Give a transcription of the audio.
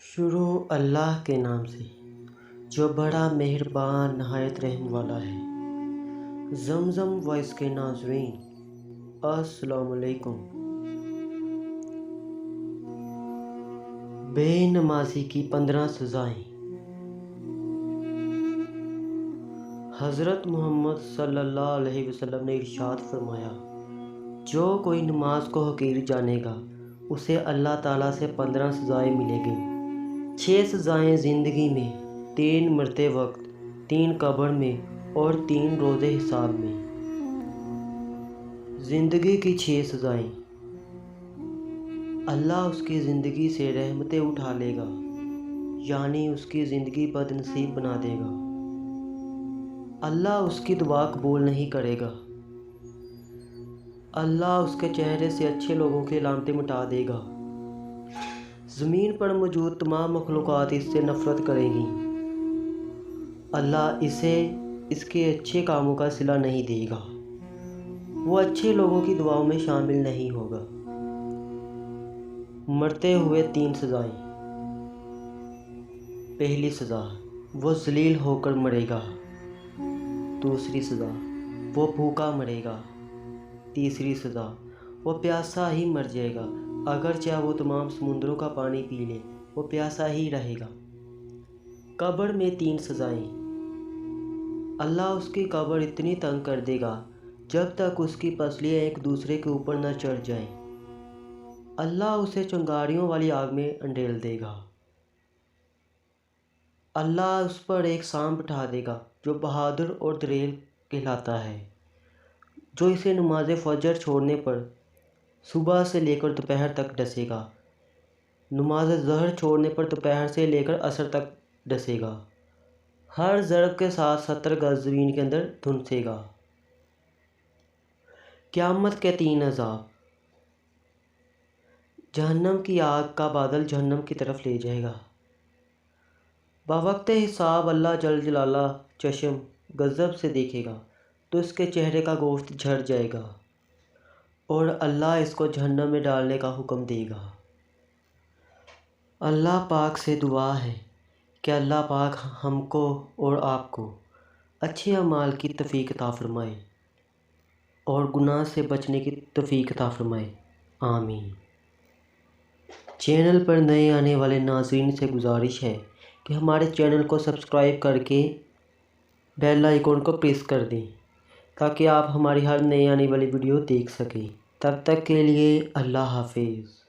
شروع اللہ کے نام سے جو بڑا مہربان نہایت رحم والا ہے۔ زمزم وائس کے ناظرین السلام علیکم۔ بے نمازی کی 15 سزائیں۔ حضرت محمد صلی اللہ علیہ وسلم نے ارشاد فرمایا، جو کوئی نماز کو حقیر جانے گا اسے اللہ تعالیٰ سے 15 سزائیں ملیں گی۔ 6 سزائیں زندگی میں، 3 مرتے وقت، 3 قبر میں اور 3 روز حساب میں۔ زندگی کی 6 سزائیں۔ اللہ اس کی زندگی سے رحمتیں اٹھا لے گا، یعنی اس کی زندگی بد نصیب بنا دے گا۔ اللہ اس کی دعا قبول نہیں کرے گا۔ اللہ اس کے چہرے سے اچھے لوگوں کی علامتیں مٹا دے گا۔ زمین پر موجود تمام مخلوقات اس سے نفرت کریں گی۔ اللہ اسے اس کے اچھے کاموں کا صلہ نہیں دے گا۔ وہ اچھے لوگوں کی دعاؤں میں شامل نہیں ہوگا۔ مرتے ہوئے 3 سزائیں۔ پہلی سزا، وہ ذلیل ہو کر مرے گا۔ دوسری سزا، وہ بھوکا مرے گا۔ تیسری سزا، وہ پیاسا ہی مر جائے گا، اگرچہ وہ تمام سمندروں کا پانی پی لے وہ پیاسا ہی رہے گا۔ قبر میں 3 سزائیں۔ اللہ اس کی قبر اتنی تنگ کر دے گا جب تک اس کی پسلیاں ایک دوسرے کے اوپر نہ چڑھ جائیں۔ اللہ اسے چنگاریوں والی آگ میں انڈیل دے گا۔ اللہ اس پر ایک سانپ بٹھا دے گا جو بہادر اور دلیر کہلاتا ہے، جو اسے نماز فجر چھوڑنے پر صبح سے لے کر دوپہر تک ڈسے گا، نماز ظہر چھوڑنے پر دوپہر سے لے کر عصر تک ڈسے گا، ہر ضرب کے ساتھ 70 گز زمین کے اندر دھنسے گا۔ قیامت کے 3 عذاب۔ جہنم کی آگ کا بادل جہنم کی طرف لے جائے گا۔ بوقت حساب اللہ جل جلالہ چشم غضب سے دیکھے گا تو اس کے چہرے کا گوشت جھڑ جائے گا اور اللہ اس کو جہنم میں ڈالنے کا حکم دے گا۔ اللہ پاک سے دعا ہے کہ اللہ پاک ہم کو اور آپ کو اچھے اعمال کی توفیق عطا فرمائے اور گناہ سے بچنے کی توفیق عطا فرمائے، آمین۔ چینل پر نئے آنے والے ناظرین سے گزارش ہے کہ ہمارے چینل کو سبسکرائب کر کے بیل آئیکن کو پریس کر دیں تاکہ آپ ہماری ہر نئے آنے والی ویڈیو دیکھ سکیں۔ تب تک کے لیے اللہ حافظ۔